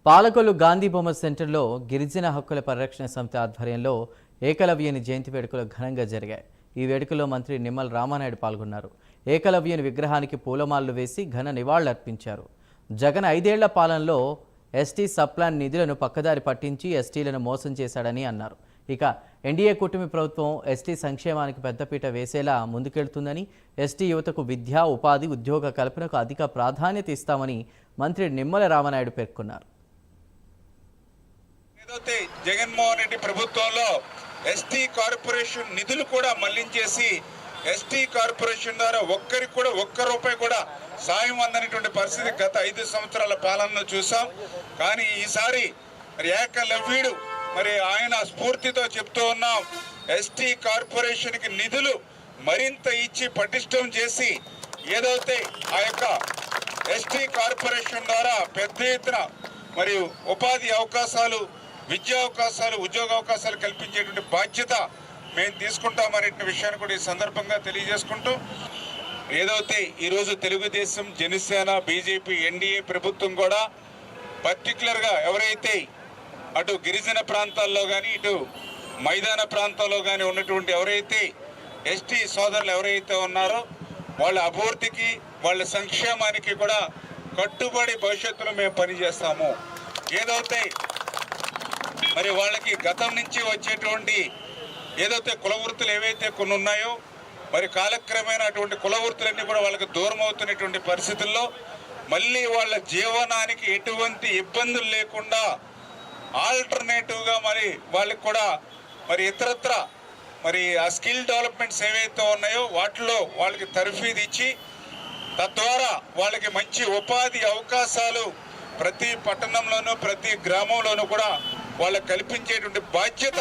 పాలకొల్లు గాంధీ బొమ్మ సెంటర్లో గిరిజన హక్కుల పరిరక్షణ సమితి ఆధ్వర్యంలో ఏకలవ్యుని జయంతి వేడుకలు ఘనంగా జరిగాయి. ఈ వేడుకలో మంత్రి నిమ్మల రామానాయుడు పాల్గొన్నారు. ఏకలవ్యుని విగ్రహానికి పూలమాలలు వేసి ఘన నివాళులర్పించారు. జగన్ 5 ఏళ్ల పాలనలో ఎస్టీ సబ్ప్లాన్ నిధులను పక్కదారి పట్టించి ఎస్టీలను మోసం చేశాడని అన్నారు. ఇక ఎన్డీఏ కూటమి ప్రభుత్వం ఎస్టీ సంక్షేమానికి పెద్దపీట వేసేలా ముందుకెళ్తుందని, ఎస్టీ యువతకు విద్య, ఉపాధి, ఉద్యోగ కల్పనకు అధిక ప్రాధాన్యత ఇస్తామని మంత్రి నిమ్మల రామానాయుడు పేర్కొన్నారు. ఏదైతే జగన్మోహన్ రెడ్డి ప్రభుత్వంలో ఎస్టీ కార్పొరేషన్ నిధులు కూడా మళ్లించేసి ఎస్టీ కార్పొరేషన్ ద్వారా ఒక్కరికి కూడా ఒక్క రూపాయి కూడా సాయం అందనేటువంటి పరిస్థితి గత 5 సంవత్సరాల పాలనలో చూసాం. కానీ ఈసారి ఏకలవ్యుడు ఆయన స్ఫూర్తితో చెప్తూ ఉన్నాం, ఎస్టీ కార్పొరేషన్కి నిధులు మరింత ఇచ్చి పటిష్టం చేసి ఏదైతే ఆ యొక్క ఎస్టీ కార్పొరేషన్ ద్వారా పెద్ద ఎత్తున మరియు ఉపాధి అవకాశాలు, విద్యా అవకాశాలు, ఉద్యోగ అవకాశాలు కల్పించేటువంటి బాధ్యత మేము తీసుకుంటామనే విషయాన్ని కూడా ఈ సందర్భంగా తెలియజేసుకుంటూ, ఏదైతే ఈరోజు తెలుగుదేశం, జనసేన, బీజేపీ, ఎన్డీఏ ప్రభుత్వం కూడా పర్టికులర్గా ఎవరైతే అటు గిరిజన ప్రాంతాల్లో కానీ ఇటు మైదాన ప్రాంతాల్లో కానీ ఉన్నటువంటి ఎవరైతే ఎస్టీ సోదరులు ఎవరైతే ఉన్నారో వాళ్ళ అభివృద్ధికి, వాళ్ళ సంక్షేమానికి కూడా కట్టుబడి భవిష్యత్తులో మేము పనిచేస్తాము. ఏదైతే వాళ్ళకి గతం నుంచి వచ్చేటువంటి ఏదైతే కుల వృత్తులు ఏవైతే కొన్ని ఉన్నాయో కాలక్రమేణా అటువంటి కుల వృత్తులన్నీ కూడా వాళ్ళకి దూరం అవుతున్నటువంటి పరిస్థితుల్లో మళ్ళీ వాళ్ళ జీవనానికి ఎటువంటి ఇబ్బందులు లేకుండా ఆల్టర్నేటివ్గా వాళ్ళకి కూడా ఇతరత్ర ఆ స్కిల్ డెవలప్మెంట్స్ ఏవైతే ఉన్నాయో వాటిలో వాళ్ళకి తర్ఫీదు ఇచ్చి తద్వారా వాళ్ళకి మంచి ఉపాధి అవకాశాలు ప్రతి పట్టణంలోనూ ప్రతి గ్రామంలోనూ కూడా వాళ్ళకి కల్పించేటువంటి బాధ్యత